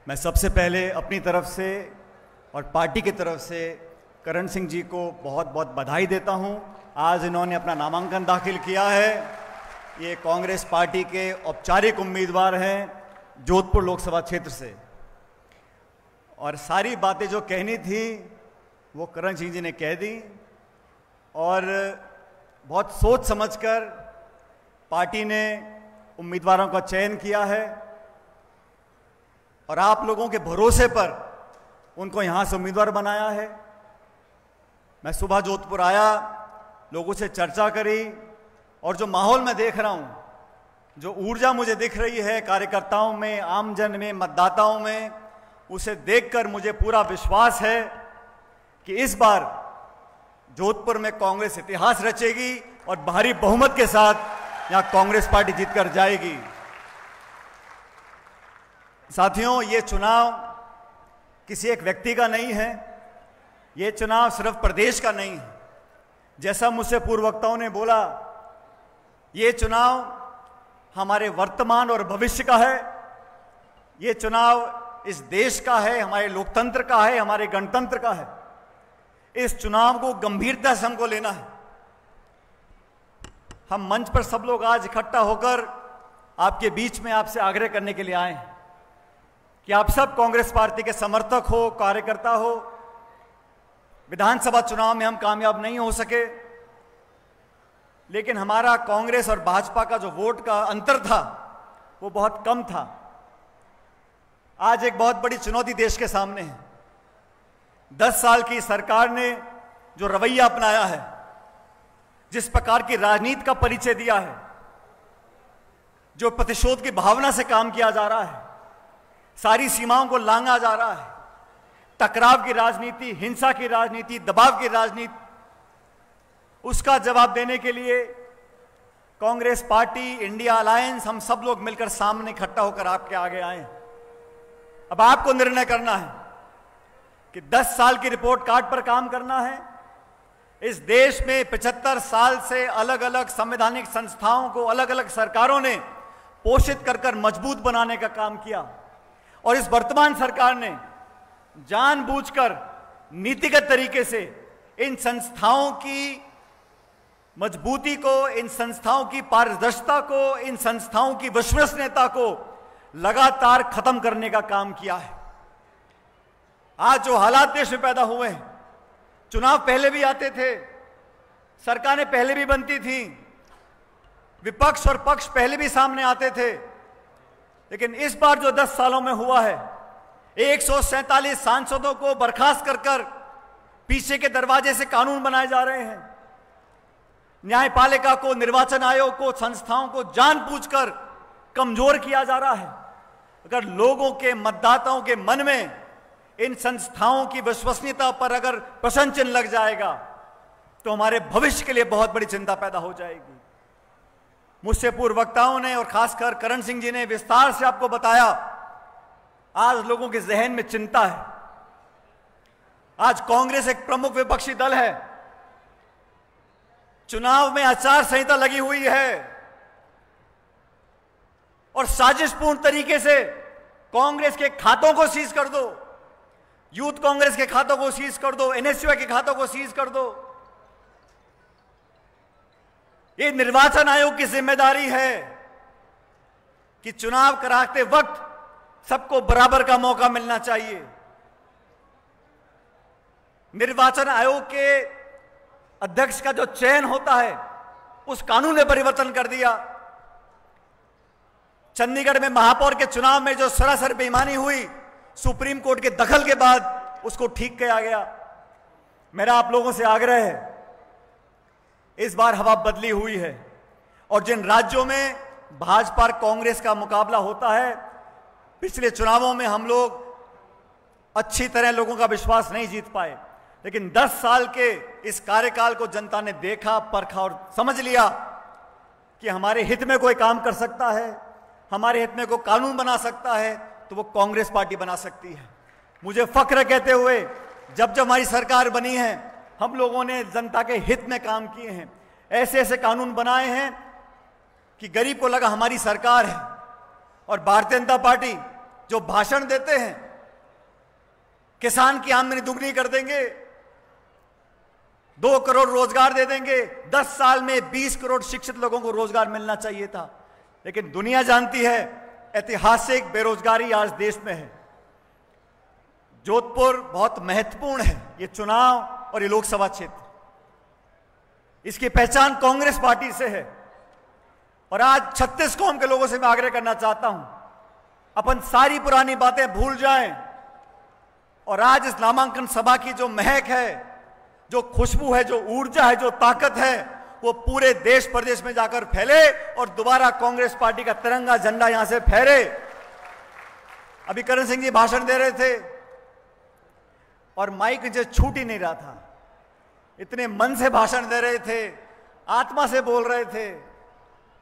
मैं सबसे पहले अपनी तरफ से और पार्टी की तरफ से करण सिंह जी को बहुत बहुत बधाई देता हूं। आज इन्होंने अपना नामांकन दाखिल किया है। ये कांग्रेस पार्टी के औपचारिक उम्मीदवार हैं जोधपुर लोकसभा क्षेत्र से, और सारी बातें जो कहनी थी वो करण सिंह जी ने कह दी, और बहुत सोच समझकर पार्टी ने उम्मीदवारों का चयन किया है, और आप लोगों के भरोसे पर उनको यहां से उम्मीदवार बनाया है। मैं सुबह जोधपुर आया, लोगों से चर्चा करी, और जो माहौल मैं देख रहा हूं, जो ऊर्जा मुझे दिख रही है कार्यकर्ताओं में, आमजन में, मतदाताओं में, उसे देखकर मुझे पूरा विश्वास है कि इस बार जोधपुर में कांग्रेस इतिहास रचेगी और भारी बहुमत के साथ यहां कांग्रेस पार्टी जीतकर जाएगी। साथियों, ये चुनाव किसी एक व्यक्ति का नहीं है, ये चुनाव सिर्फ प्रदेश का नहीं है। जैसा मुझसे पूर्व वक्ताओं ने बोला, ये चुनाव हमारे वर्तमान और भविष्य का है। ये चुनाव इस देश का है, हमारे लोकतंत्र का है, हमारे गणतंत्र का है। इस चुनाव को गंभीरता से हमको लेना है। हम मंच पर सब लोग आज इकट्ठा होकर आपके बीच में आपसे आग्रह करने के लिए आए हैं कि आप सब कांग्रेस पार्टी के समर्थक हो, कार्यकर्ता हो। विधानसभा चुनाव में हम कामयाब नहीं हो सके, लेकिन हमारा कांग्रेस और भाजपा का जो वोट का अंतर था वो बहुत कम था। आज एक बहुत बड़ी चुनौती देश के सामने है। 10 साल की सरकार ने जो रवैया अपनाया है, जिस प्रकार की राजनीति का परिचय दिया है, जो प्रतिशोध की भावना से काम किया जा रहा है, सारी सीमाओं को लांघा जा रहा है, टकराव की राजनीति, हिंसा की राजनीति, दबाव की राजनीति, उसका जवाब देने के लिए कांग्रेस पार्टी, इंडिया अलायंस, हम सब लोग मिलकर सामने इकट्ठा होकर आपके आगे आए। अब आपको निर्णय करना है कि 10 साल की रिपोर्ट कार्ड पर काम करना है। इस देश में 75 साल से अलग अलग संवैधानिक संस्थाओं को अलग अलग सरकारों ने पोषित कर मजबूत बनाने का काम किया, और इस वर्तमान सरकार ने जानबूझकर नीतिगत तरीके से इन संस्थाओं की मजबूती को, इन संस्थाओं की पारदर्शिता को, इन संस्थाओं की विश्वसनीयता को लगातार खत्म करने का काम किया है। आज जो हालात देश में पैदा हुए हैं, चुनाव पहले भी आते थे, सरकारें पहले भी बनती थी, विपक्ष और पक्ष पहले भी सामने आते थे, लेकिन इस बार जो 10 सालों में हुआ है, 147 सांसदों को बर्खास्त कर पीछे के दरवाजे से कानून बनाए जा रहे हैं। न्यायपालिका को, निर्वाचन आयोग को, संस्थाओं को जानबूझकर कमजोर किया जा रहा है। अगर लोगों के, मतदाताओं के मन में इन संस्थाओं की विश्वसनीयता पर अगर प्रश्न चिन्ह लग जाएगा तो हमारे भविष्य के लिए बहुत बड़ी चिंता पैदा हो जाएगी। मुझसे पूर्व वक्ताओं ने और खासकर करण सिंह जी ने विस्तार से आपको बताया, आज लोगों के जहन में चिंता है। आज कांग्रेस एक प्रमुख विपक्षी दल है, चुनाव में आचार संहिता लगी हुई है, और साजिशपूर्ण तरीके से कांग्रेस के खातों को सीज कर दो, यूथ कांग्रेस के खातों को सीज कर दो, एनएसयूआई के खातों को सीज कर दो। ये निर्वाचन आयोग की जिम्मेदारी है कि चुनाव कराते वक्त सबको बराबर का मौका मिलना चाहिए। निर्वाचन आयोग के अध्यक्ष का जो चयन होता है, उस कानून में परिवर्तन कर दिया। चंडीगढ़ में महापौर के चुनाव में जो सरासर बेईमानी हुई, सुप्रीम कोर्ट के दखल के बाद उसको ठीक किया गया। मेरा आप लोगों से आग्रह है, इस बार हवा बदली हुई है, और जिन राज्यों में भाजपा और कांग्रेस का मुकाबला होता है, पिछले चुनावों में हम लोग अच्छी तरह लोगों का विश्वास नहीं जीत पाए, लेकिन 10 साल के इस कार्यकाल को जनता ने देखा, परखा और समझ लिया कि हमारे हित में कोई काम कर सकता है, हमारे हित में कोई कानून बना सकता है, तो वो कांग्रेस पार्टी बना सकती है। मुझे फख्र कहते हुए, जब जब हमारी सरकार बनी है, हम लोगों ने जनता के हित में काम किए हैं, ऐसे ऐसे कानून बनाए हैं कि गरीब को लगा हमारी सरकार है। और भारतीय जनता पार्टी जो भाषण देते हैं, किसान की आमदनी दुगनी कर देंगे, 2 करोड़ रोजगार दे देंगे, 10 साल में 20 करोड़ शिक्षित लोगों को रोजगार मिलना चाहिए था। लेकिन दुनिया जानती है ऐतिहासिक बेरोजगारी आज देश में है। जोधपुर बहुत महत्वपूर्ण है, ये चुनाव और ये लोकसभा क्षेत्र, इसकी पहचान कांग्रेस पार्टी से है। और आज 36 कौम के लोगों से मैं आग्रह करना चाहता हूं, अपन सारी पुरानी बातें भूल जाएं और आज इस नामांकन सभा की जो महक है, जो खुशबू है, जो ऊर्जा है, जो ताकत है, वो पूरे देश प्रदेश में जाकर फैले और दोबारा कांग्रेस पार्टी का तिरंगा झंडा यहां से फहरे। अभी करण सिंह जी भाषण दे रहे थे और माइक नीचे छूट ही नहीं रहा था, इतने मन से भाषण दे रहे थे, आत्मा से बोल रहे थे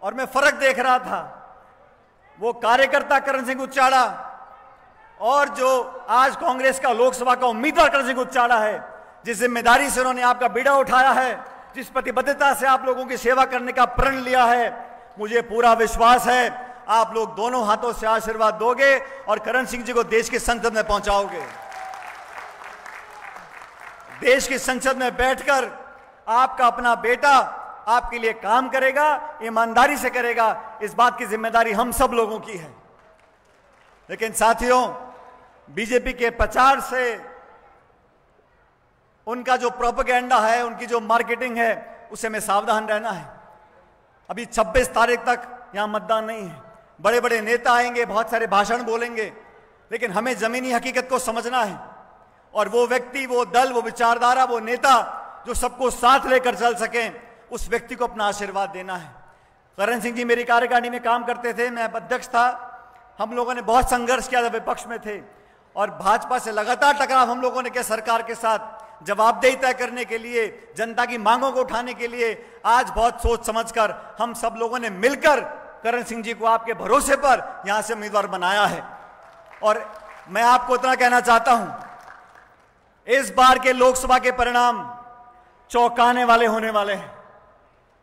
और मैं फर्क देख रहा था। वो कार्यकर्ता करण सिंह उच्चाड़ा और जो आज कांग्रेस का लोकसभा का उम्मीदवार करण सिंह उच्चाड़ा है, जिस जिम्मेदारी से उन्होंने आपका बीड़ा उठाया है, जिस प्रतिबद्धता से आप लोगों की सेवा करने का प्रण लिया है, मुझे पूरा विश्वास है आप लोग दोनों हाथों से आशीर्वाद दोगे और करण सिंह जी को देश की संसद में पहुंचाओगे। देश की संसद में बैठकर आपका अपना बेटा आपके लिए काम करेगा, ईमानदारी से करेगा, इस बात की जिम्मेदारी हम सब लोगों की है। लेकिन साथियों, बीजेपी के प्रचार से, उनका जो प्रोपेगेंडा है, उनकी जो मार्केटिंग है, उससे हमें सावधान रहना है। अभी 26 तारीख तक यहां मतदान नहीं है। बड़े बड़े नेता आएंगे, बहुत सारे भाषण बोलेंगे, लेकिन हमें जमीनी हकीकत को समझना है और वो व्यक्ति, वो दल, वो विचारधारा, वो नेता जो सबको साथ लेकर चल सकें, उस व्यक्ति को अपना आशीर्वाद देना है। करण सिंह जी मेरी कार्यकारिणी में काम करते थे, मैं अध्यक्ष था। हम लोगों ने बहुत संघर्ष किया, विपक्ष में थे और भाजपा से लगातार टकराव हम लोगों ने किया सरकार के साथ, जवाबदेही तय करने के लिए, जनता की मांगों को उठाने के लिए। आज बहुत सोच समझकर हम सब लोगों ने मिलकर करण सिंह जी को आपके भरोसे पर यहां से उम्मीदवार बनाया है। और मैं आपको इतना कहना चाहता हूं, इस बार के लोकसभा के परिणाम चौंकाने वाले होने वाले हैं,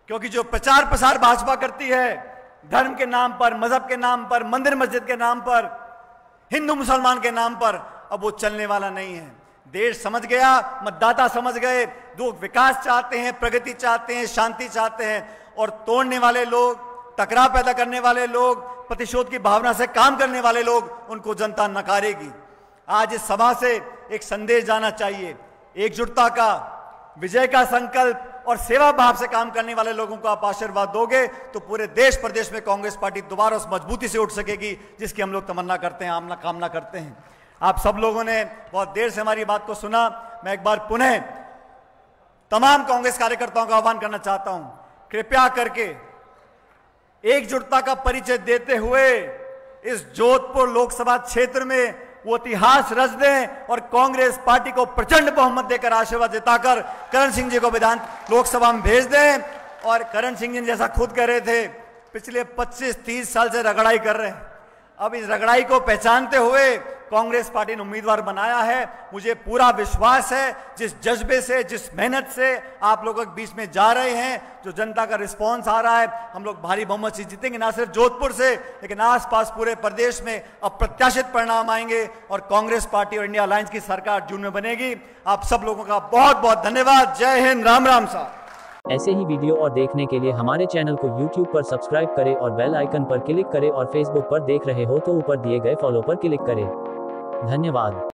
क्योंकि जो प्रचार प्रसार भाजपा करती है धर्म के नाम पर, मजहब के नाम पर, मंदिर मस्जिद के नाम पर, हिंदू मुसलमान के नाम पर, अब वो चलने वाला नहीं है। देश समझ गया, मतदाता समझ गए, लोग विकास चाहते हैं, प्रगति चाहते हैं, शांति चाहते हैं और तोड़ने वाले लोग, टकराव पैदा करने वाले लोग, प्रतिशोध की भावना से काम करने वाले लोग, उनको जनता नकारेगी। आज इस सभा से एक संदेश जाना चाहिए, एकजुटता का, विजय का संकल्प और सेवा भाव से काम करने वाले लोगों को आप आशीर्वाद दोगे तो पूरे देश प्रदेश में कांग्रेस पार्टी दोबारा उस मजबूती से उठ सकेगी जिसकी हम लोग तमन्ना करते हैं, कामना करते हैं। आप सब लोगों ने बहुत देर से हमारी बात को सुना। मैं एक बार पुनः तमाम कांग्रेस कार्यकर्ताओं का आह्वान करना चाहता हूं, कृपया करके एकजुटता का परिचय देते हुए इस जोधपुर लोकसभा क्षेत्र में वो इतिहास रच दें और कांग्रेस पार्टी को प्रचंड बहुमत देकर आशीर्वाद जताकर करण सिंह जी को विधान लोकसभा में भेज दें। और करण सिंह जी जैसा खुद कह रहे थे, पिछले 25-30 साल से रगड़ाई कर रहे हैं। अब इस रगड़ाई को पहचानते हुए कांग्रेस पार्टी ने उम्मीदवार बनाया है। मुझे पूरा विश्वास है, जिस जज्बे से, जिस मेहनत से आप लोगों के बीच में जा रहे हैं, जो जनता का रिस्पांस आ रहा है, हम लोग भारी बहुमत से जीतेंगे, ना सिर्फ जोधपुर से लेकिन आसपास पूरे प्रदेश में अप्रत्याशित परिणाम आएंगे और कांग्रेस पार्टी और इंडिया अलायंस की सरकार जून में बनेगी। आप सब लोगों का बहुत बहुत धन्यवाद। जय हिंद, राम राम साहब। ऐसे ही वीडियो और देखने के लिए हमारे चैनल को YouTube पर सब्सक्राइब करें और बेल आइकन पर क्लिक करें और Facebook पर देख रहे हो तो ऊपर दिए गए फॉलो पर क्लिक करें। धन्यवाद।